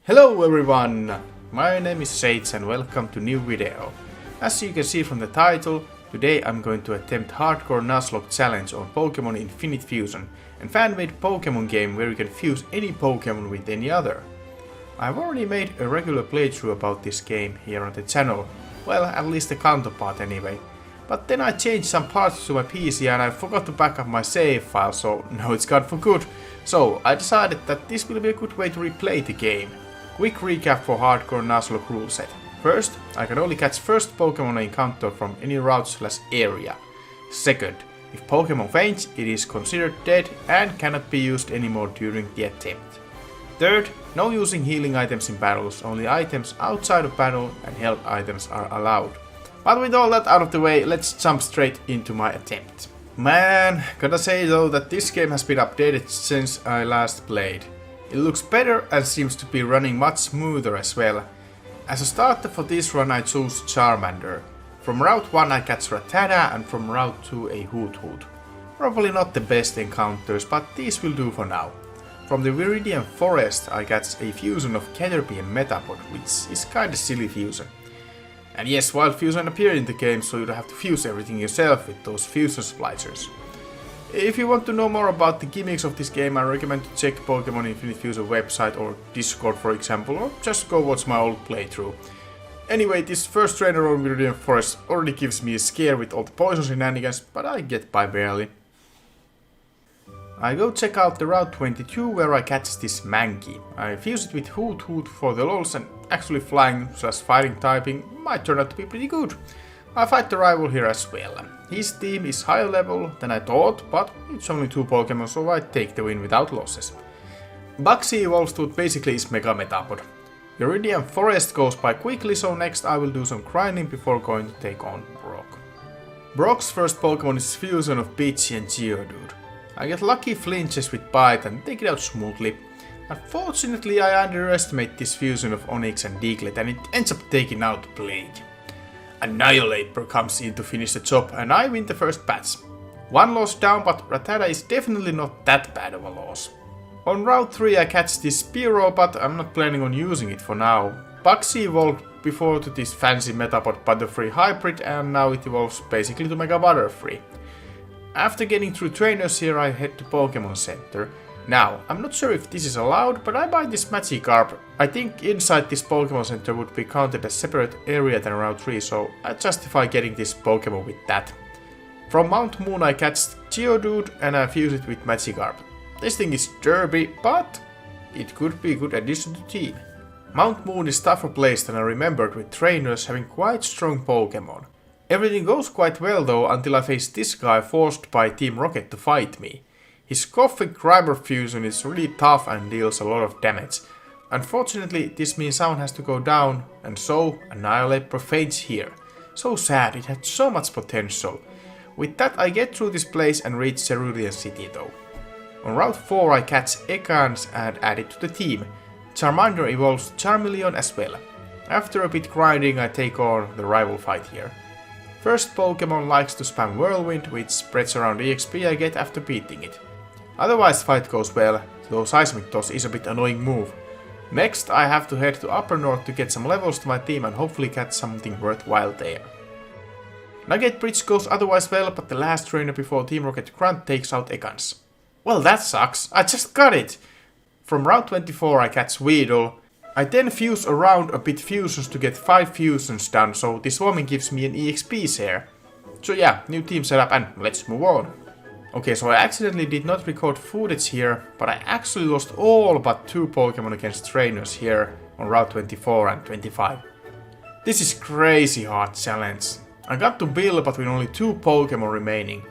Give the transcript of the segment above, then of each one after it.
Hello everyone! My name is Sage and welcome to new video. As you can see from the title, today I'm going to attempt hardcore Nuzlocke challenge on Pokemon Infinite Fusion, and fan-made Pokemon game where you can fuse any Pokemon with any other. I've already made a regular playthrough about this game here on the channel, well at least the counterpart anyway. But then I changed some parts to my PC and I forgot to back up my save file, so now it's gone for good. So I decided that this will be a good way to replay the game. Quick recap for hardcore Nuzlocke rule set. First, I can only catch first Pokemon I encounter from any route/area. Second, if Pokemon faints, it is considered dead and cannot be used anymore during the attempt. Third, no using healing items in battles, only items outside of battle and health items are allowed. But with all that out of the way, let's jump straight into my attempt. Man, gotta say though that this game has been updated since I last played. It looks better and seems to be running much smoother as well. As a starter for this run I chose Charmander. From Route 1 I catch Rattata and from Route 2 a Hoothoot. Probably not the best encounters, but these will do for now. From the Viridian Forest I catch a fusion of Caterpie and Metapod, which is kinda silly fusion. And yes, Wild Fusion appeared in the game, so you don't have to fuse everything yourself with those fusion splicers. If you want to know more about the gimmicks of this game, I recommend to check Pokemon Infinite Fusion website or Discord for example, or just go watch my old playthrough. Anyway, this first trainer on Viridian Forest already gives me a scare with all the poison shenanigans, but I get by barely. I go check out the Route 22 where I catch this Mankey. I fuse it with Hoothoot for the lols, and actually flying / fighting typing might turn out to be pretty good. I fight the rival here as well. His team is higher level than I thought, but it's only 2 Pokemon, so I take the win without losses. Bugsy evolves to basically his Mega Metapod. Viridian Forest goes by quickly, so next I will do some grinding before going to take on Brock. Brock's first Pokemon is fusion of Pidgey and Geodude. I get lucky flinches with Bite and take it out smoothly. Unfortunately I underestimate this fusion of Onix and Diglett and it ends up taking out Blade. Annihilator comes in to finish the job and I win the first batch. 1 loss down, but Rattata is definitely not that bad of a loss. On Route 3 I catch this Spearow, but I'm not planning on using it for now. Bugsy evolved before to this fancy Metapod Butterfree hybrid and now it evolves basically to Mega Butterfree. After getting through trainers here I head to Pokemon Center. Now, I'm not sure if this is allowed, but I buy this Magikarp. I think inside this Pokemon Center would be counted as separate area than Route 3, so I justify getting this Pokemon with that. From Mount Moon I catch Geodude and I fuse it with Magikarp. This thing is derpy, but it could be a good addition to the team. Mount Moon is tougher place than I remembered, with trainers having quite strong Pokemon. Everything goes quite well though until I face this guy forced by Team Rocket to fight me. His Gothic Grimer fusion is really tough and deals a lot of damage. Unfortunately, this means sound has to go down, and so Annihilator faints here. So sad, it had so much potential. With that I get through this place and reach Cerulean City though. On Route 4 I catch Ekans and add it to the team. Charmander evolves Charmeleon as well. After a bit grinding I take on the rival fight here. First Pokemon likes to spam Whirlwind, which spreads around the XP I get after beating it. Otherwise fight goes well, though Seismic Toss is a bit annoying move. Next I have to head to Upper North to get some levels to my team and hopefully catch something worthwhile there. Nugget Bridge goes otherwise well, but the last trainer before Team Rocket Grunt takes out Ekans. Well that sucks, I just got it! From Route 24 I catch Weedle. I then fuse around a bit fusions to get 5 fusions done, so this swarming gives me an EXP share. So yeah, new team setup and let's move on. Okay, so I accidentally did not record footage here, but I actually lost all but 2 Pokemon against trainers here on Route 24 and 25. This is crazy hard challenge. I got to Bill but with only 2 Pokemon remaining.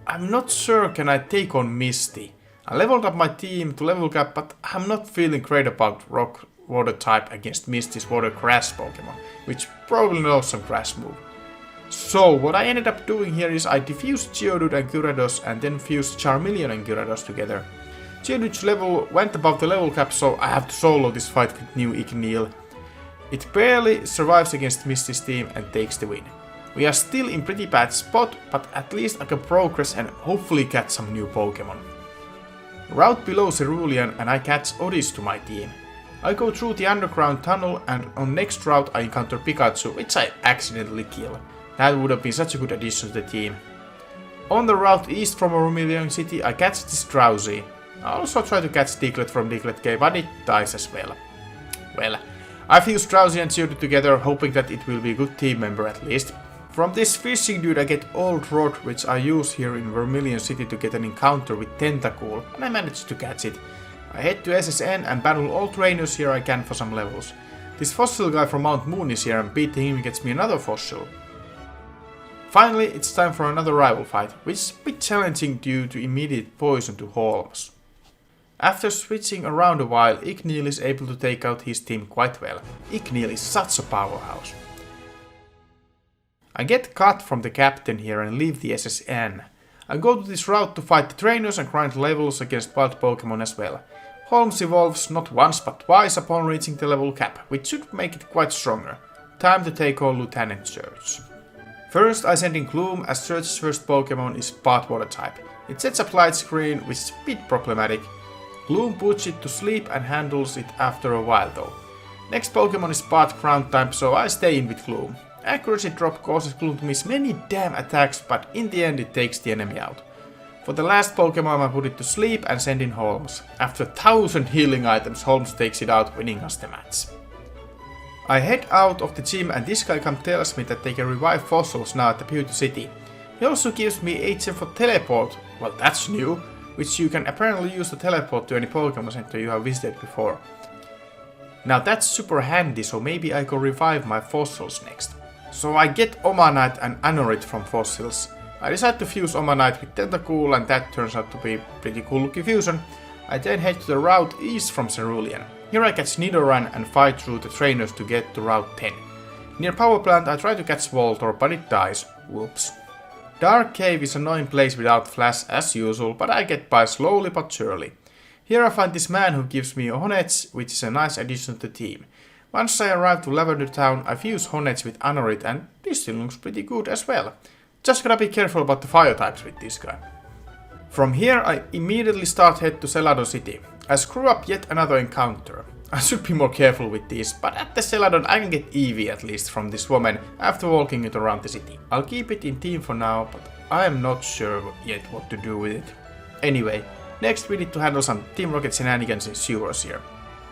I'm not sure can I take on Misty. I leveled up my team to level cap, but I'm not feeling great about Rock Water type against Misty's Water Grass Pokemon, which probably knows some grass move. So what I ended up doing here is I diffused Geodude and Gyarados and then fused Charmeleon and Gyarados together. Geodude's level went above the level cap, so I have to solo this fight with new Igneel. It barely survives against Misty's team and takes the win. We are still in pretty bad spot, but at least I can progress and hopefully catch some new Pokemon. Route below Cerulean and I catch Odis to my team. I go through the underground tunnel and on next route I encounter Pikachu, which I accidentally kill. That would have been such a good addition to the team. On the route east from Vermilion City I catch this Drowsy. I also try to catch Diglett from Diglett Cave, but it dies as well. Well, I fuse Drowsy and Geodude together, hoping that it will be a good team member at least. From this fishing dude I get Old Rod, which I use here in Vermilion City to get an encounter with Tentacool, and I managed to catch it. I head to SSN and battle all trainers here I can for some levels. This fossil guy from Mount Moon is here and beating him gets me another fossil. Finally, it's time for another rival fight, which is a bit challenging due to immediate poison to Holmes. After switching around a while, Igneel is able to take out his team quite well. Igneel is such a powerhouse. I get cut from the captain here and leave the SSN. I go to this route to fight the trainers and grind levels against wild Pokemon as well. Holmes evolves not once but twice upon reaching the level cap, which should make it quite stronger. Time to take on Lieutenant Surge. First I send in Gloom as Surge's first Pokemon is Part Water type. It sets up light screen, which is a bit problematic. Gloom puts it to sleep and handles it after a while though. Next Pokemon is Part Ground type, so I stay in with Gloom. Accuracy drop causes Gloom to miss many damn attacks, but in the end it takes the enemy out. For the last Pokemon I put it to sleep and send in Holmes. After 1000 healing items, Holmes takes it out, winning us the match. I head out of the gym and this guy tells me that they can revive fossils now at the Beauty City. He also gives me HM for teleport, well that's new, which you can apparently use to teleport to any Pokemon Center you have visited before. Now that's super handy, so maybe I can revive my fossils next. So I get Omanite and Anorith from fossils. I decide to fuse Omanite with Tentacool and that turns out to be a pretty cool looking fusion. I then head to the route east from Cerulean. Here I catch Nidoran and fight through the trainers to get to Route 10. Near Power Plant I try to catch Voltorb, but it dies. Whoops. Dark Cave is an annoying place without Flash as usual, but I get by slowly but surely. Here I find this man who gives me a Honedge, which is a nice addition to the team. Once I arrive to Lavender Town, I fuse Honedge with Anorith and this still looks pretty good as well. Just gotta be careful about the fire types with this guy. From here I immediately start head to Celadon City. I screw up yet another encounter. I should be more careful with these, but at the Celadon I can get Eevee at least from this woman after walking it around the city. I'll keep it in team for now, but I am not sure yet what to do with it. Anyway, next we need to handle some Team Rocket shenanigans in sewers here.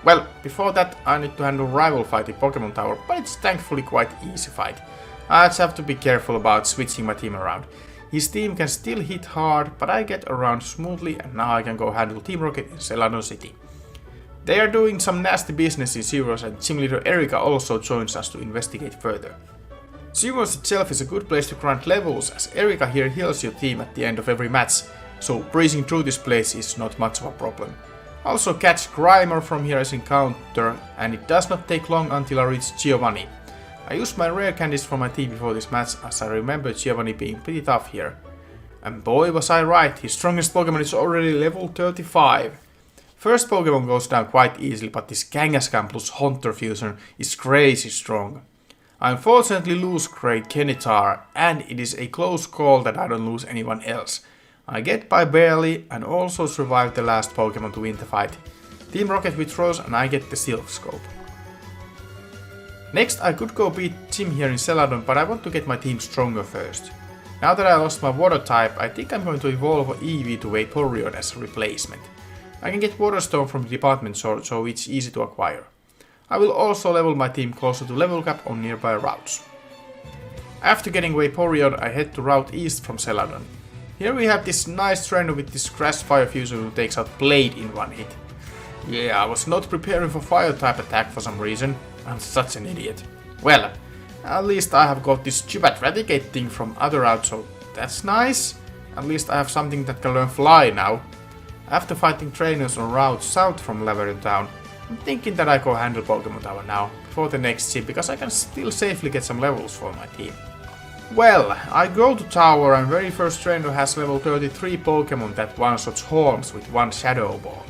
Well, before that I need to handle rival fight in Pokemon Tower, but it's thankfully quite easy fight. I just have to be careful about switching my team around. His team can still hit hard, but I get around smoothly and now I can go handle Team Rocket in Celadon City. They are doing some nasty business in sewers and Gym Leader Erika also joins us to investigate further. Sewers itself is a good place to grind levels as Erika here heals your team at the end of every match, so breezing through this place is not much of a problem. Also catch Grimer from here as encounter and it does not take long until I reach Giovanni. I used my rare candies for my team before this match as I remember Giovanni being pretty tough here. And boy was I right, his strongest Pokemon is already level 35. First Pokemon goes down quite easily, but this Kangaskhan plus Haunter fusion is crazy strong. I unfortunately lose Great Kenitar and it is a close call that I don't lose anyone else. I get by barely and also survive the last Pokemon to win the fight. Team Rocket withdraws and I get the Silph Scope. Next I could go beat Jim here in Celadon, but I want to get my team stronger first. Now that I lost my water type, I think I'm going to evolve Eevee to Vaporeon as a replacement. I can get Water Stone from the department store, so it's easy to acquire. I will also level my team closer to level cap on nearby routes. After getting Vaporeon, I head to Route East from Celadon. Here we have this nice trainer with this Crash Fire fusion who takes out Blade in one hit. Yeah, I was not preparing for fire type attack for some reason. I'm such an idiot. Well, at least I have got this stupid Raticate thing from other routes, so that's nice. At least I have something that can learn Fly now. After fighting trainers on route south from Lavender Town, I'm thinking that I go handle Pokemon Tower now, before the next gym, because I can still safely get some levels for my team. Well, I go to Tower and very first trainer has level 33 Pokemon that one-shots Holmes with one Shadow Ball.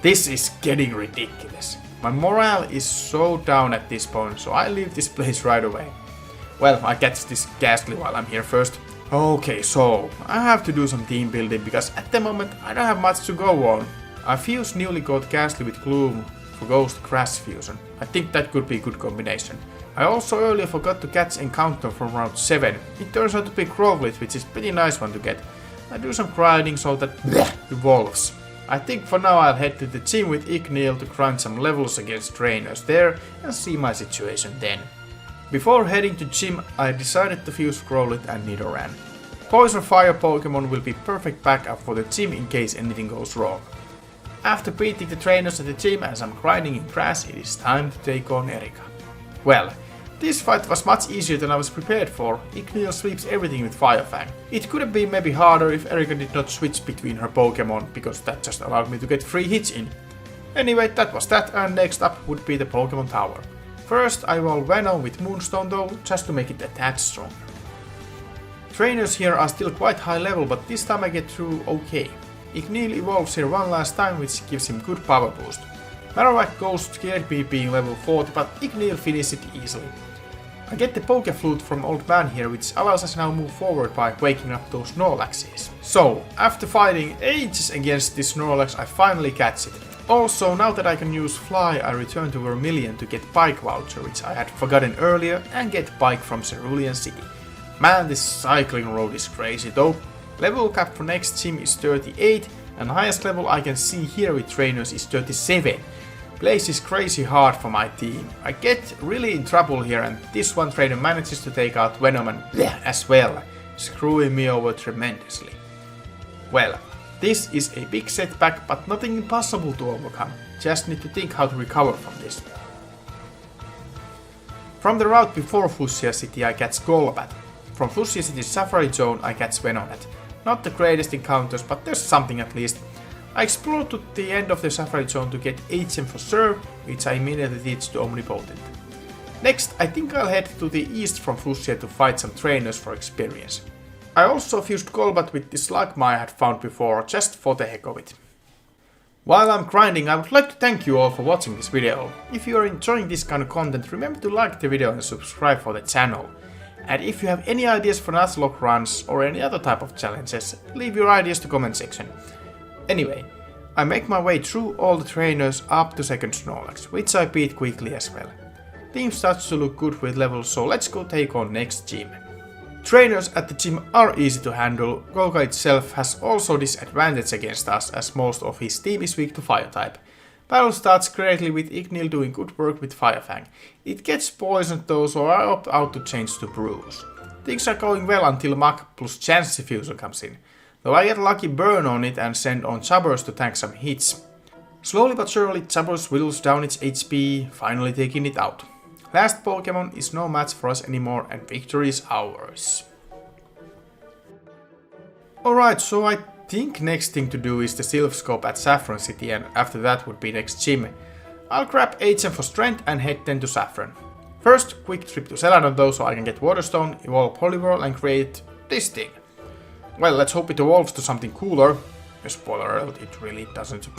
This is getting ridiculous. My morale is so down at this point, so I leave this place right away. Well, I catch this Ghastly while I'm here first. Okay, so I have to do some team building because at the moment I don't have much to go on. I fuse newly got Ghastly with Gloom for Ghost Crash Fusion. I think that could be a good combination. I also earlier forgot to catch Encounter from round 7. It turns out to be Growlithe, which is a pretty nice one to get. I do some grinding so that evolves. I think for now I'll head to the gym with Igneel to grind some levels against trainers there and see my situation then. Before heading to gym, I decided to fuse Growlithe and Nidoran. Poison Fire Pokemon will be perfect backup for the gym in case anything goes wrong. After beating the trainers at the gym as I'm grinding in grass, it is time to take on Erika. Well, this fight was much easier than I was prepared for. Igneel sweeps everything with Fire Fang. It could have been maybe harder if Erika did not switch between her Pokemon, because that just allowed me to get 3 hits in. Anyway, that was that, and next up would be the Pokemon Tower. First I roll Venom with Moonstone though, just to make it attack stronger. Trainers here are still quite high level, but this time I get through okay. Igneel evolves here one last time, which gives him good power boost. Marowak goes scared me being level 40, but Igneel finishes it easily. I get the Pokeflute from Old Man here, which allows us now move forward by waking up those Snorlaxes. So, after fighting ages against this Snorlax, I finally catch it. Also, now that I can use Fly, I return to Vermilion to get Bike Voucher, which I had forgotten earlier, and get Bike from Cerulean City. Man, this cycling road is crazy though. Level cap for next gym is 38, and highest level I can see here with trainers is 37. Place is crazy hard for my team. I get really in trouble here, and this one trainer manages to take out Venom and as well, screwing me over tremendously. Well, this is a big setback, but nothing impossible to overcome. Just need to think how to recover from this. From the route before Fuchsia City I catch Golbat. From Fuchsia City's Safari Zone I catch Venonat. Not the greatest encounters, but there's something at least. I explore to the end of the Safari Zone to get HM for Serve, which I immediately teach to Omnipotent. Next, I think I'll head to the east from Fuchsia to fight some trainers for experience. I also fused Golbat with the Slugma I had found before, just for the heck of it. While I'm grinding, I would like to thank you all for watching this video. If you are enjoying this kind of content, remember to like the video and subscribe for the channel. And if you have any ideas for Nuzlocke runs or any other type of challenges, leave your ideas to comment section. Anyway, I make my way through all the trainers up to second Snorlax, which I beat quickly as well. Team starts to look good with levels, so let's go take on next gym. Trainers at the gym are easy to handle. Golga itself has also this advantage against us, as most of his team is weak to Fire type. Battle starts greatly with Igneel doing good work with Fire Fang. It gets poisoned though, so I opt out to change to Bruise. Things are going well until Mach plus Chansey Fusion comes in. Though I get lucky burn on it and send on Chubbers to tank some hits. Slowly but surely Chubbers whittles down its HP, finally taking it out. Last Pokemon is no match for us anymore and victory is ours. Alright, so I think next thing to do is the Sylph Scope at Saffron City, and after that would be next gym. I'll grab HM for strength and head then to Saffron. First, quick trip to Celadon though, so I can get Waterstone, evolve Poliwhirl and create this thing. Well, let's hope it evolves to something cooler. Spoiler alert, it really doesn't.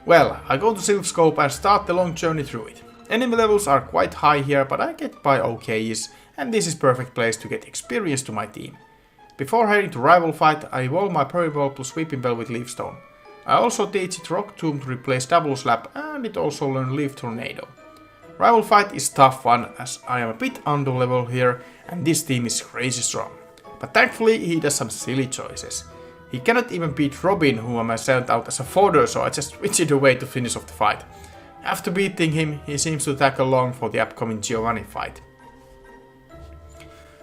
Well, I go to Sylph Scope and start the long journey through it. Enemy levels are quite high here, but I get by okays, and this is perfect place to get experience to my team. Before heading to rival fight, I evolve my Purrball plus Sweeping Bell with Leaf Stone. I also teach it Rock Tomb to replace Double Slap, and it also learns Leaf Tornado. Rival fight is tough one, as I am a bit under level here, and this team is crazy strong. But thankfully he does some silly choices. He cannot even beat Robin, whom I sent out as a fodder, so I just switch it away to finish off the fight. After beating him, he seems to tag along for the upcoming Giovanni fight.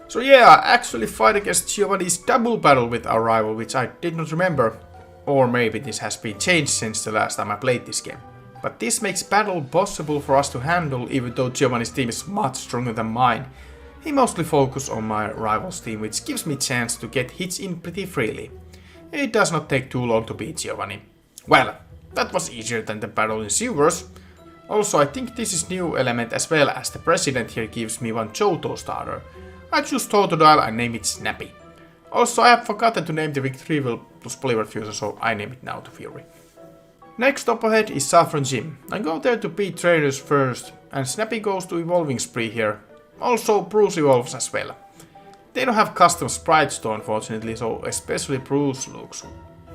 So yeah, I actually fight against Giovanni's double battle with our rival, which I did not remember. Or maybe this has been changed since the last time I played this game. But this makes battle possible for us to handle, even though Giovanni's team is much stronger than mine. He mostly focuses on my rival's team, which gives me chance to get hits in pretty freely. It does not take too long to beat Giovanni. Well, that was easier than the battle in Sewers. Also, I think this is new element as well, as the president here gives me one Johto starter. I choose Totodile and name it Snappy. Also, I have forgotten to name the Victreevil plus Poliwhirl Fusion, so I name it now to Fury. Next up ahead is Saffron Gym. I go there to beat trainers first, and Snappy goes to evolving spree here. Also, Bruce evolves as well. They don't have custom sprites though, unfortunately, so especially Bruce looks,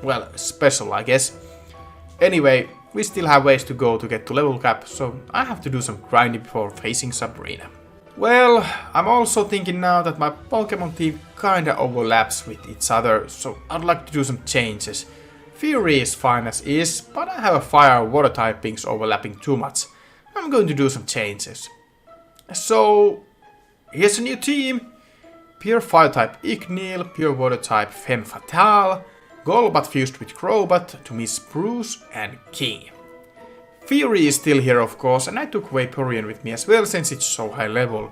well, special I guess. Anyway, we still have ways to go to get to level cap, so I have to do some grinding before facing Sabrina. Well, I'm also thinking now that my Pokemon team kinda overlaps with each other, so I'd like to do some changes. Fury is fine as is, but I have a fire water typings overlapping too much. I'm going to do some changes. So, here's a new team. Pure fire type Igneel, pure water type Femme Fatale, Golbat fused with Crobat to Miss Bruce and King. Fury is still here of course, and I took Vaporeon with me as well since it's so high level.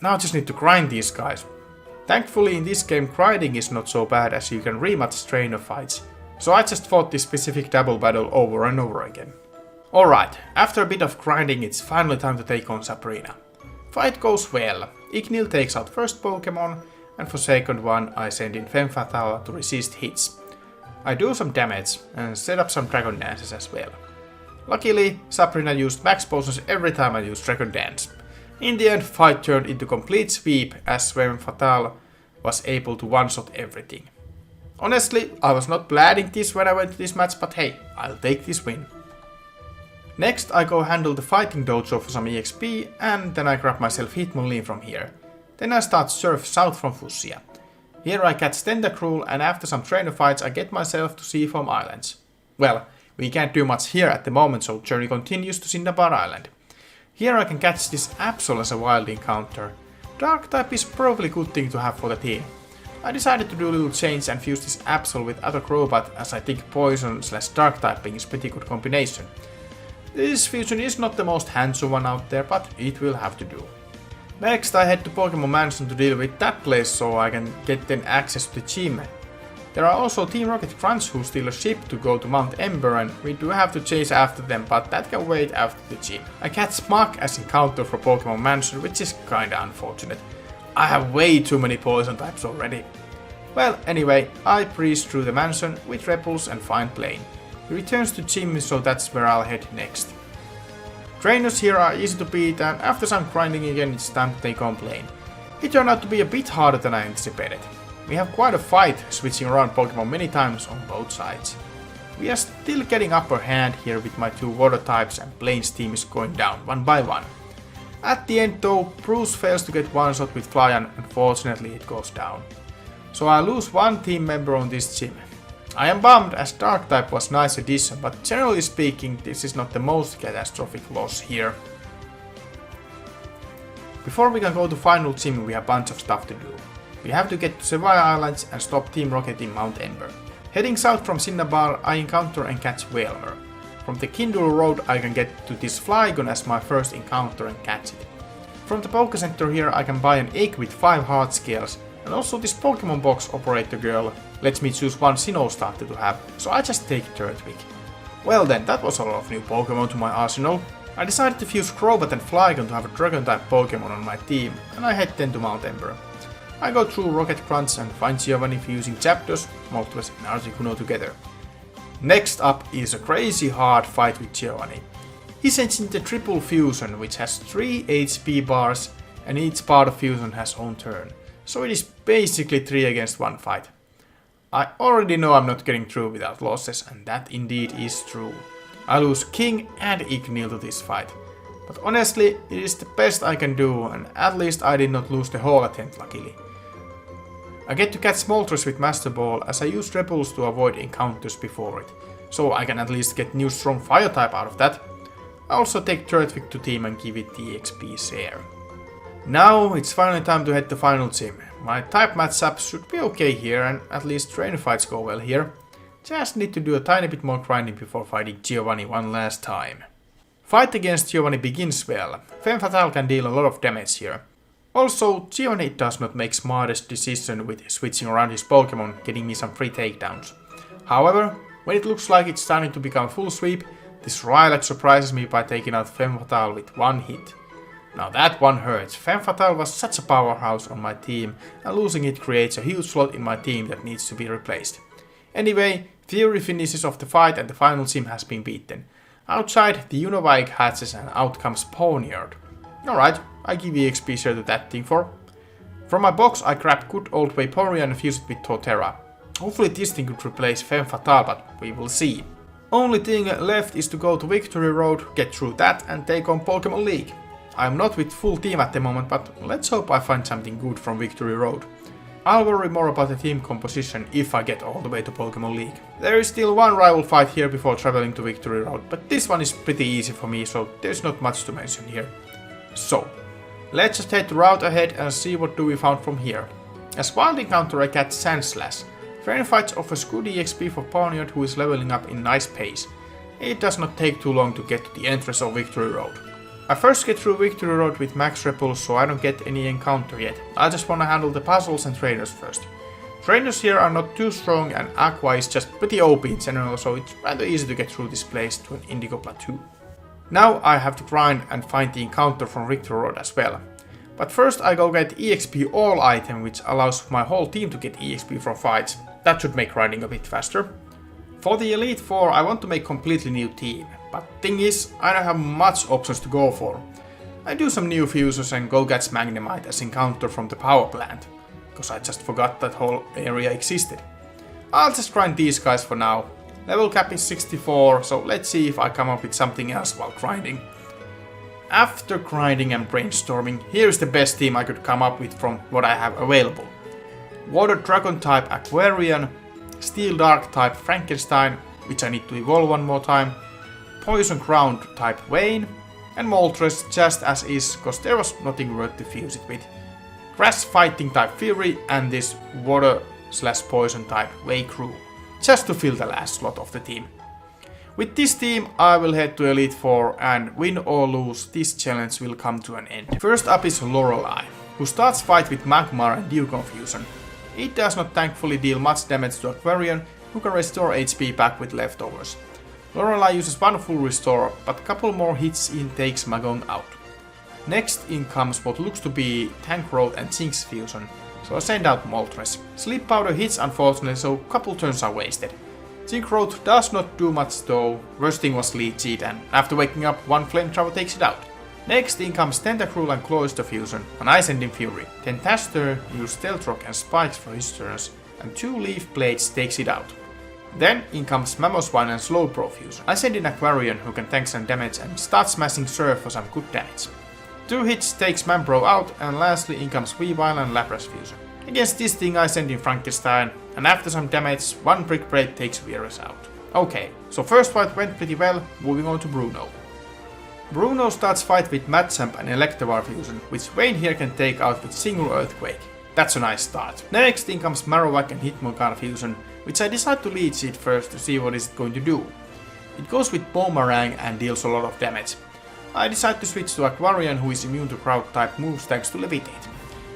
Now I just need to grind these guys. Thankfully in this game grinding is not so bad as you can rematch trainer fights, so I just fought this specific double battle over and over again. Alright, after a bit of grinding it's finally time to take on Sabrina. Fight goes well, Igneel takes out first Pokemon, and for second one I send in Femme Fatale to resist hits. I do some damage and set up some Dragon Dances as well. Luckily, Sabrina used max potions every time I used Dragon Dance. In the end, fight turned into complete sweep as Femme Fatale was able to one-shot everything. Honestly, I was not planning this when I went to this match, but hey, I'll take this win. Next, I go handle the fighting dojo for some EXP, and then I grab myself Hitmonlee from here. Then I start surf south from Fuchsia. Here I catch Tentacruel, and after some trainer fights I get myself to Seafoam Islands. Well, we can't do much here at the moment, so journey continues to Cinnabar Island. Here I can catch this Absol as a wild encounter. Dark type is probably a good thing to have for the team. I decided to do a little change and fuse this Absol with other Crobat, as I think poison / dark typing is a pretty good combination. This fusion is not the most handsome one out there, but it will have to do. Next I head to Pokemon Mansion to deal with that place so I can get then access to the gym. There are also Team Rocket Crunch who steal a ship to go to Mount Ember, and we do have to chase after them, but that can wait after the gym. I catch Mach as encounter for Pokemon Mansion, which is kinda unfortunate. I have way too many poison types already. Well, anyway, I breeze through the mansion with Repulse and find Blaine. He returns to gym, so that's where I'll head next. Trainers here are easy to beat, and after some grinding again it's time to take on Blaine. He turned out to be a bit harder than I anticipated. We have quite a fight, switching around Pokemon many times on both sides. We are still getting upper hand here with my two water types, and Blaine's team is going down one by one. At the end though, Bruce fails to get one shot with Fly, and unfortunately it goes down. So I lose one team member on this gym. I am bummed as Dark type was nice addition, but generally speaking this is not the most catastrophic loss here. Before we can go to final gym we have a bunch of stuff to do. We have to get to Seville Islands and stop Team Rocket in Mount Ember. Heading south from Cinnabar, I encounter and catch Wailmer. From the Kindle Road I can get to this Flygon as my first encounter and catch it. From the Poké Center here I can buy an egg with 5 heart scales, and also this Pokemon box operator girl lets me choose one Sinnoh starter to have, so I just take Turtwig. Well then, that was a lot of new Pokemon to my arsenal. I decided to fuse Crobat and Flygon to have a Dragon type Pokemon on my team, and I head then to Mount Ember. I go through Rocket Crunch and find Giovanni fusing Zapdos, Moltres and Articuno together. Next up is a crazy hard fight with Giovanni. He sends in the triple fusion, which has 3 HP bars, and each part of fusion has own turn, so it is basically 3 against 1 fight. I already know I'm not getting through without losses, and that indeed is true. I lose King and Igneel to this fight, but honestly it is the best I can do, and at least I did not lose the whole attempt luckily. I get to catch Moltres with Master Ball as I use Repulse to avoid encounters before it, so I can at least get new strong fire type out of that. I also take Turtwig to team and give it the XP share. Now it's finally time to head to final gym. My type matchup should be okay here, and at least trainer fights go well here. Just need to do a tiny bit more grinding before fighting Giovanni one last time. Fight against Giovanni begins well. Femme Fatale can deal a lot of damage here. Also, Giovanni does not make smartest decision with switching around his Pokemon, getting me some free takedowns. However, when it looks like it's starting to become full sweep, this Rylak surprises me by taking out Femme Fatale with one hit. Now that one hurts. Femme Fatale was such a powerhouse on my team, and losing it creates a huge slot in my team that needs to be replaced. Anyway, Fury finishes off the fight and the final gym has been beaten. Outside, the Unova egg hatches and out comes Pawniard. Alright, I give EXP share to that thing for. From my box I grab good old Vaporeon and fuse it with Torterra. Hopefully this thing could replace Femme Fatale, but we will see. Only thing left is to go to Victory Road, get through that and take on Pokemon League. I'm not with full team at the moment, but let's hope I find something good from Victory Road. I'll worry more about the team composition if I get all the way to Pokemon League. There is still one rival fight here before traveling to Victory Road, but this one is pretty easy for me, so there's not much to mention here. So, let's just head the route ahead and see what do we found from here. As wild encounter I catch Sandslash. Friend Fights offers good EXP for Pawniard who is leveling up in nice pace. It does not take too long to get to the entrance of Victory Road. I first get through Victory Road with max repulse so I don't get any encounter yet. I just wanna handle the puzzles and trainers first. Trainers here are not too strong and Aqua is just pretty OP in general, so it's rather easy to get through this place to an Indigo Plateau. Now I have to grind and find the encounter from Victory Road as well. But first I go get EXP all item, which allows my whole team to get EXP from fights. That should make grinding a bit faster. For the Elite Four I want to make completely new team. But thing is, I don't have much options to go for. I do some new fuses and go get Magnemite as encounter from the power plant, cause I just forgot that whole area existed. I'll just grind these guys for now. Level cap is 64, so let's see if I come up with something else while grinding. After grinding and brainstorming, here's the best team I could come up with from what I have available. Water Dragon type Aquarian, Steel Dark type Frankenstein, which I need to evolve one more time, Poison Ground type Wayne, and Moltres just as is, cause there was nothing worth to fuse it with. Grass Fighting type Fury and this Water/Poison type Waykru, just to fill the last slot of the team. With this team I will head to Elite Four and win or lose this challenge will come to an end. First up is Lorelei, who starts fight with Magmar and Dew Confusion. It does not thankfully deal much damage to Aquarian, who can restore HP back with leftovers. Lorelei uses one full restore, but couple more hits in takes Magong out. Next in comes what looks to be Tank Road and Jinx Fusion, so I send out Moltres. Sleep Powder hits unfortunately, so couple turns are wasted. Jinx Road does not do much though, worst thing was Leech Seed and after waking up one Flamethrower takes it out. Next in comes Tentacruel and Cloyster Fusion, and I send in Fury. Tentaster uses Stealth Rock and Spikes for his turns, and 2 Leaf Blades takes it out. Then in comes Mamoswine and Slowbro Fusion. I send in Aquarian who can tank some damage and start smashing Surf for some good damage. 2 hits takes Mambro out, and lastly in comes Weavile and Lapras Fusion. Against this thing I send in Frankenstein, and after some damage, 1 Brick Break takes Virus out. Okay, so first fight went pretty well, moving on to Bruno. Bruno starts fight with Machamp and Electivire Fusion, which Wayne here can take out with single Earthquake. That's a nice start. Next in comes Marowak and Hitmonchan Fusion, which I decide to Leech Seed first to see what it's going to do. It goes with Boomerang and deals a lot of damage. I decide to switch to Aquarian who is immune to Ground type moves thanks to Levitate.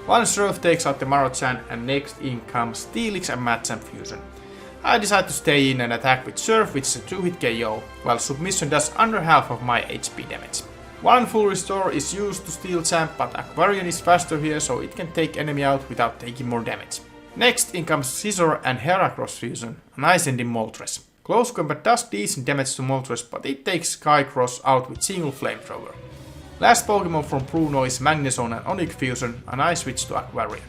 One Surf takes out the Marochan and next in comes Steelix and Machamp Fusion. I decide to stay in and attack with Surf, which is a 2-hit KO, while Submission does under half of my HP damage. One full restore is used to Steel Champ, but Aquarian is faster here so it can take enemy out without taking more damage. Next in comes Scizor and Heracross Fusion, and I send in Moltres. Close Combat does decent damage to Moltres, but it takes Skycross out with single Flamethrower. Last Pokemon from Bruno is Magnezone and Onix Fusion, and I switch to Aquarian.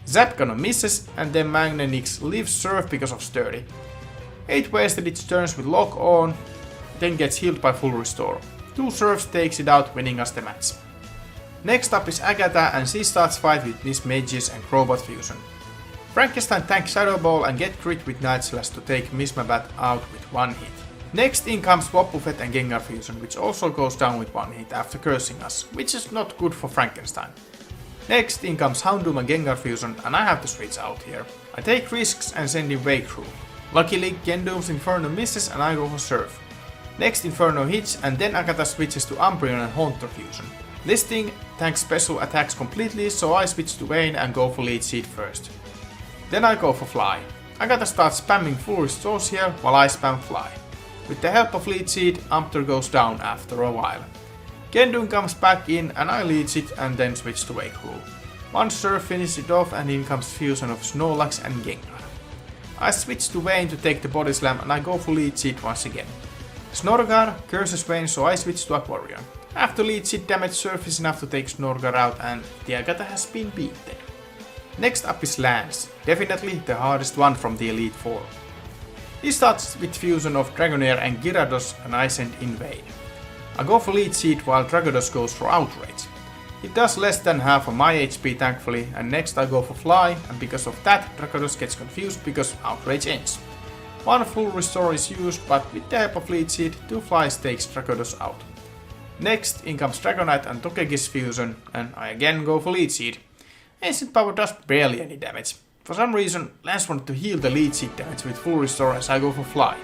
Zapcannon misses, and then Magnenix leaves Surf because of Sturdy. It wasted its turns with Lock On, then gets healed by full restore. 2 Surfs takes it out, winning us the match. Next up is Agatha, and she starts fight with Miss Mages and Crowbat Fusion. Frankenstein tanks Shadow Ball and get crit with Night Slash to take Miss Mabat out with 1 hit. Next in comes Wobbuffet and Gengar Fusion, which also goes down with 1 hit after cursing us, which is not good for Frankenstein. Next in comes Houndoom and Gengar Fusion, and I have to switch out here. I take risks and send in Waykru. Luckily, Gendoom's Inferno misses and I go for Surf. Next Inferno hits and then Agatha switches to Umbreon and Haunter Fusion. This thing tanks special attacks completely, so I switch to Vayne and go for Leech Seed first. Then I go for Fly. Agatha starts spamming full restores here while I spam Fly. With the help of Leech Seed, Umbreon goes down after a while. Gendoom comes back in and I Leech it and then switch to Waykru. One Surf finishes it off and in comes fusion of Snorlax and Gengar. I switch to Vayne to take the Body Slam and I go for Leech Seed once again. Snorgar curses Vayne, so I switch to Aquarian. After Leech Seed, damage Surf is enough to take Snorgar out and the Agatha has been beaten. Next up is Lance, definitely the hardest one from the Elite Four. He starts with fusion of Dragonair and Gyarados and I send Invade. I go for lead seed while Dragados goes for Outrage. It does less than half of my HP thankfully, and next I go for Fly, and because of that Dragados gets confused because Outrage ends. One full restore is used, but with the help of lead seed, 2 Flies takes Dragados out. Next in comes Dragonite and Togekiss fusion, and I again go for lead seed. Ancient Power does barely any damage. For some reason, Lance wanted to heal the lead seed damage with full restore as I go for Fly.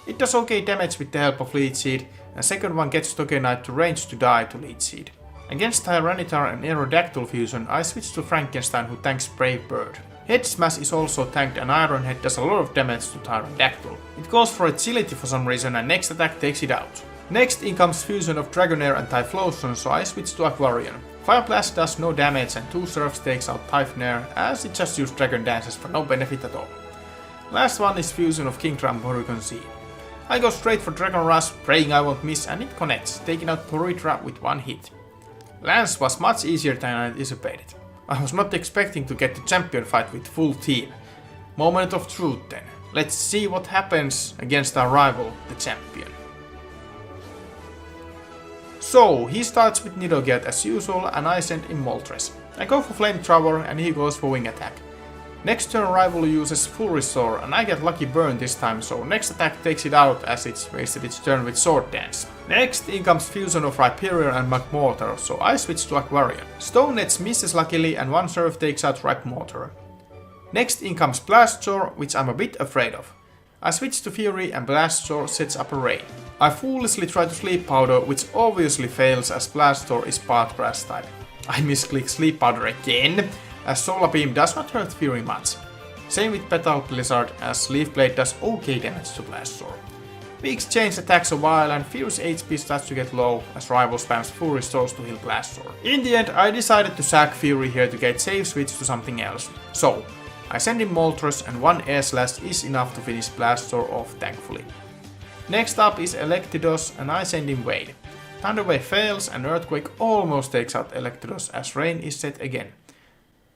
It does okay damage with the help of lead seed, and second one gets Togenite to range to die to lead seed. Against Tyranitar and Aerodactyl fusion, I switch to Frankenstein who tanks Brave Bird. Head Smash is also tanked and Iron Head does a lot of damage to Tyranitar. It goes for Agility for some reason and next attack takes it out. Next in comes fusion of Dragonair and Typhlosion, so I switch to Aquarian. Fire Blast does no damage and 2 Surfs takes out Typhnair as it just used Dragon Dances for no benefit at all. Last one is fusion of Kingdra and Porygon Z. I go straight for Dragon Rush, praying I won't miss, and it connects, taking out Porytra with 1 hit. Lance was much easier than I anticipated. I was not expecting to get the champion fight with full team. Moment of truth then. Let's see what happens against our rival, the champion. So, he starts with Nidogear as usual and I send in Moltres. I go for Flamethrower and he goes for Wing Attack. Next turn rival uses full restore and I get Lucky Burn this time, so next attack takes it out as it's wasted its turn with Sword Dance. Next in comes fusion of Rhyperior and Magmortar, so I switch to Aquarian. Stone Edge misses luckily and 1 Surf takes out Rhypemortar. Next in comes Blastjaw, which I'm a bit afraid of. I switch to Fury and Blastjaw sets up a rain. I foolishly try to Sleep Powder, which obviously fails as Blastjaw is part Grass type. I misclick Sleep Powder again, as Solar Beam does not hurt Fury much. Same with Petal Blizzard, as Leaf Blade does okay damage to Blastjaw. We exchange attacks a while and Fury's HP starts to get low as rival spams full restores to heal Blastjaw. In the end I decided to sack Fury here to get safe switch to something else. So, I send in Moltres and 1 Air Slash is enough to finish Blastjaw off thankfully. Next up is Electados and I send in Wade. Thunder Wave fails and Earthquake almost takes out Electados as Rain is set again.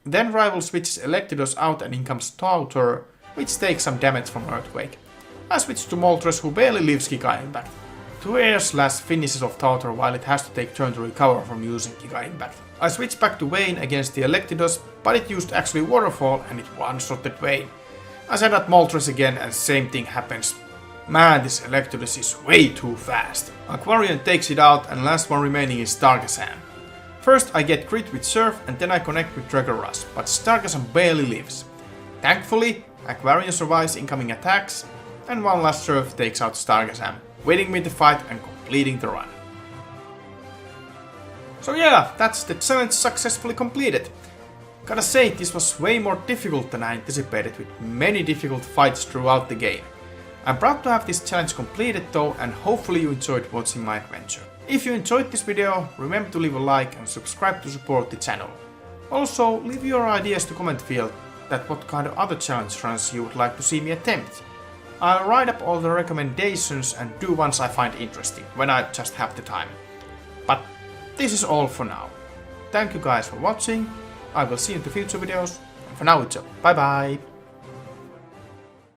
Then rival switches Electados out and in comes Tautor, which takes some damage from Earthquake. I switch to Moltres who barely leaves Giga Impact. 2 Air Slash finishes off Tautor while it has to take turn to recover from using Giga Impact. I switch back to Vayne against the Electados, but it used actually Waterfall and it one-shotted Vayne. I send out Moltres again and same thing happens. Man, this Electados is way too fast. Aquarian takes it out and last one remaining is Stargazan. First I get crit with Surf and then I connect with Dragon Rush, but Stargazan barely lives. Thankfully, Aquarian survives incoming attacks and 1 last Surf takes out Stargazan, winning me the fight and completing the run. So yeah, that's the challenge successfully completed. Gotta say, this was way more difficult than I anticipated with many difficult fights throughout the game. I'm proud to have this challenge completed though and hopefully you enjoyed watching my adventure. If you enjoyed this video, remember to leave a like and subscribe to support the channel. Also, leave your ideas to comment field that what kind of other challenge runs you would like to see me attempt. I'll write up all the recommendations and do ones I find interesting, when I just have the time. But this is all for now. Thank you guys for watching, I will see you in the future videos, and for now it's a bye bye!